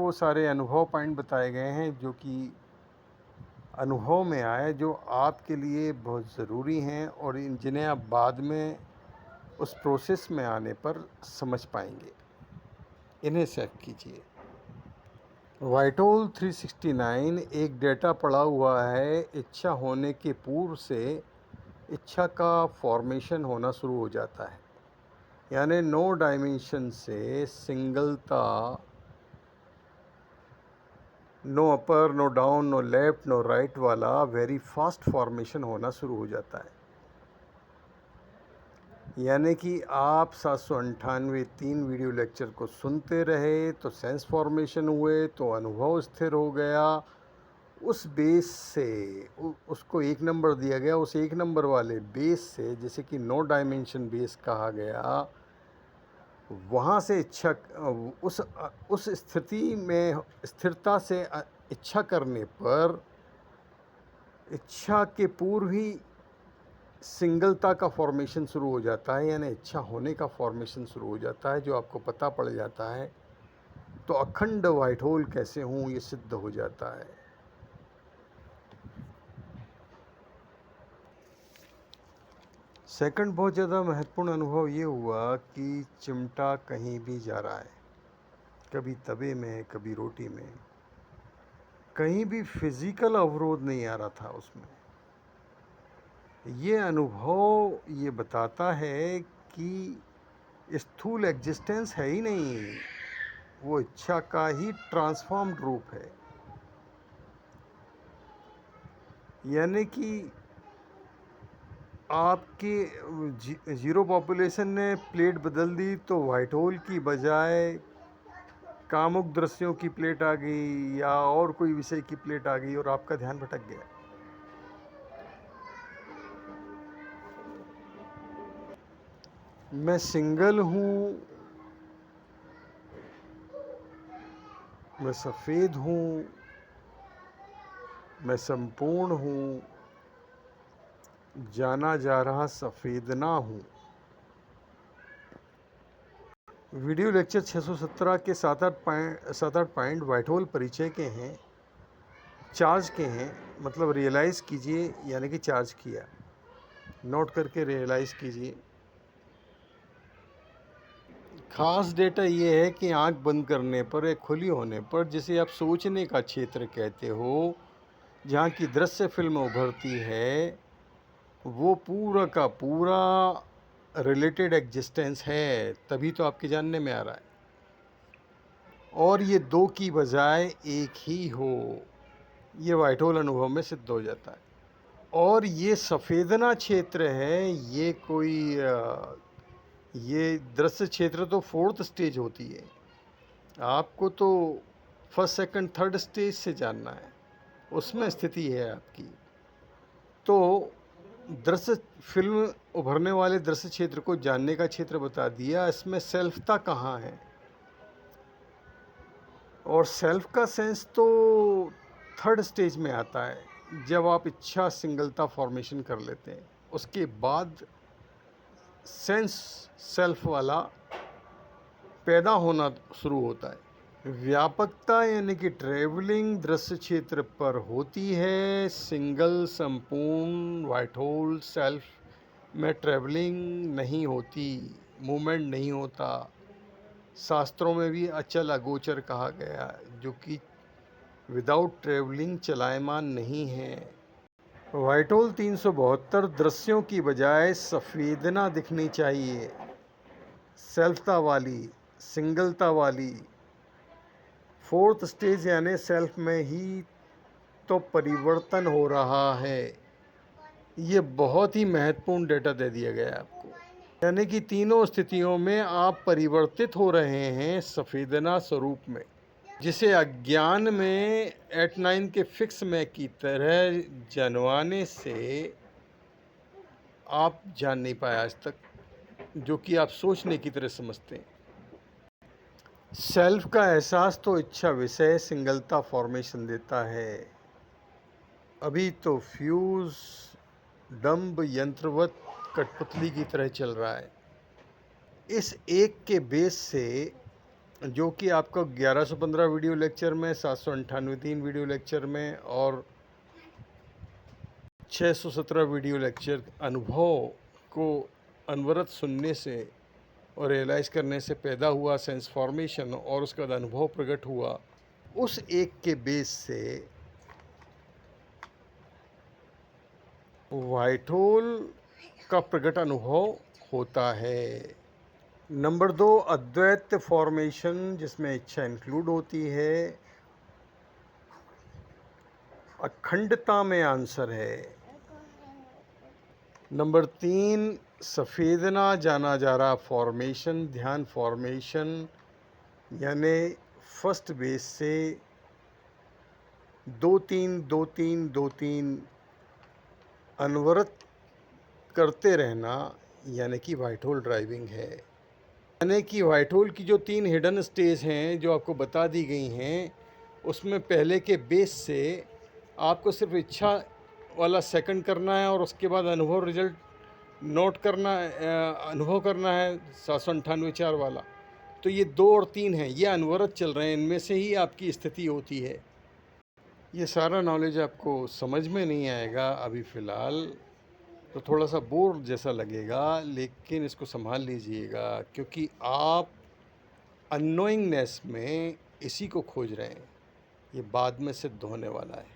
वो सारे अनुभव पॉइंट बताए गए हैं जो कि अनुभव में आए, जो आपके लिए बहुत ज़रूरी हैं और जिन्हें आप बाद में उस प्रोसेस में आने पर समझ पाएंगे। इन्हें चेक कीजिए। वाइटोल 369 एक डेटा पड़ा हुआ है इच्छा होने के पूर्व से इच्छा का फॉर्मेशन होना शुरू हो जाता है, यानी नो डायमेंशन से सिंगलता, no upper no down no left no right वाला वेरी फास्ट फॉर्मेशन होना शुरू हो जाता है। यानी कि आप 798 3 वीडियो लेक्चर को सुनते रहे तो सेंस फॉर्मेशन हुए, तो अनुभव स्थिर हो गया। उस बेस से उसको 1 नंबर दिया गया, उस 1 नंबर वाले बेस से, जैसे कि नो डायमेंशन बेस कहा गया, वहाँ से इच्छा उस स्थिति में स्थिरता से इच्छा करने पर इच्छा के पूर्व ही सिंगलता का फॉर्मेशन शुरू हो जाता है, यानी इच्छा होने का फॉर्मेशन शुरू हो जाता है, जो आपको पता पड़ जाता है तो अखंड वाइट होल कैसे हूँ ये सिद्ध हो जाता है। सेकंड बहुत ज़्यादा महत्वपूर्ण अनुभव ये हुआ कि चिमटा कहीं भी जा रहा है, कभी तवे में कभी रोटी में, कहीं भी फिजिकल अवरोध नहीं आ रहा था उसमें। ये अनुभव ये बताता है कि स्थूल एग्जिस्टेंस है ही नहीं, वो इच्छा का ही ट्रांसफॉर्म्ड रूप है। यानी कि आपके जीरो पॉपुलेशन ने प्लेट बदल दी तो वाइट होल की बजाय कामुक दृश्यों की प्लेट आ गई या और कोई विषय की प्लेट आ गई और आपका ध्यान भटक गया। मैं सिंगल हूँ, मैं सफ़ेद हूँ, मैं संपूर्ण हूँ, जाना जा रहा सफ़ेदना हूँ। वीडियो लेक्चर 617 के 7-8 पॉइंट वाइट होल परिचय के हैं, चार्ज के हैं, मतलब रियलाइज़ कीजिए, यानी कि चार्ज किया, नोट करके रियलाइज़ कीजिए। खास डेटा ये है कि आंख बंद करने पर या खुली होने पर, जिसे आप सोचने का क्षेत्र कहते हो, जहाँ की दृश्य फिल्म उभरती है, वो पूरा का पूरा रिलेटेड एग्जिस्टेंस है, तभी तो आपके जानने में आ रहा है। और ये 2 की बजाय 1 ही हो, ये वाइट होल अनुभव में सिद्ध हो जाता है। और ये सफेदना क्षेत्र है, ये कोई ये दृश्य क्षेत्र तो 4th स्टेज होती है, आपको तो फर्स्ट सेकंड थर्ड स्टेज से जानना है, उसमें स्थिति है आपकी। तो दृश्य फिल्म उभरने वाले दृश्य क्षेत्र को जानने का क्षेत्र बता दिया, इसमें सेल्फता कहाँ है, और सेल्फ का सेंस तो 3rd स्टेज में आता है, जब आप इच्छा सिंगलता फॉर्मेशन कर लेते हैं, उसके बाद सेंस सेल्फ वाला पैदा होना शुरू होता है। व्यापकता यानी कि ट्रेवलिंग दृश्य क्षेत्र पर होती है, सिंगल संपूर्ण वाइट होल सेल्फ में ट्रेवलिंग नहीं होती, मूवमेंट नहीं होता। शास्त्रों में भी अचल अगोचर कहा गया, जो कि विदाउट ट्रेवलिंग चलायमान नहीं है। वाइट होल 372 दृश्यों की बजाय सफेदना दिखनी चाहिए, सेल्फता वाली, सिंगलता वाली। 4th स्टेज यानी सेल्फ में ही तो परिवर्तन हो रहा है। ये बहुत ही महत्वपूर्ण डेटा दे दिया गया है आपको, यानी कि तीनों स्थितियों में आप परिवर्तित हो रहे हैं सफेदना स्वरूप में, जिसे अज्ञान में एट 9 के फिक्स में की तरह जानवाने से आप जान नहीं पाए आज तक, जो कि आप सोचने की तरह समझते हैं। सेल्फ का एहसास तो इच्छा विषय सिंगलता फॉर्मेशन देता है। अभी तो फ्यूज डम्ब यंत्रवत कठपुतली की तरह चल रहा है। इस एक के बेस से जो कि आपको 1115 वीडियो लेक्चर में, 798 वीडियो लेक्चर में और 617 वीडियो लेक्चर अनुभव को अनवरत सुनने से और रियलाइज़ करने से पैदा हुआ सेंस फॉर्मेशन, और उसके बाद अनुभव प्रकट हुआ, उस एक के बेस से व्हाइट होल का प्रकट अनुभव होता है। नंबर 2, अद्वैत फॉर्मेशन, जिसमें इच्छा इंक्लूड होती है। अखंडता में आंसर है। नंबर 3, सफेदना जाना जा रहा फॉर्मेशन, ध्यान फॉर्मेशन, यानी फर्स्ट बेस से 2-3 2-3 2-3 अनवरत करते रहना, यानी कि व्हाइट होल ड्राइविंग है। यानी कि व्हाइट होल की जो 3 हिडन स्टेज हैं जो आपको बता दी गई हैं, उसमें पहले के बेस से आपको सिर्फ इच्छा वाला सेकंड करना है और उसके बाद अनुभव रिजल्ट नोट करना, अनुभव करना है 798 वाला। तो ये 2 और 3 हैं, ये अनवरत चल रहे हैं, इनमें से ही आपकी स्थिति होती है। ये सारा नॉलेज आपको समझ में नहीं आएगा अभी फ़िलहाल, तो थोड़ा सा बोर जैसा लगेगा, लेकिन इसको संभाल लीजिएगा, क्योंकि आप अननोइंगनेस में इसी को खोज रहे हैं। ये बाद में सिद्ध होने वाला है।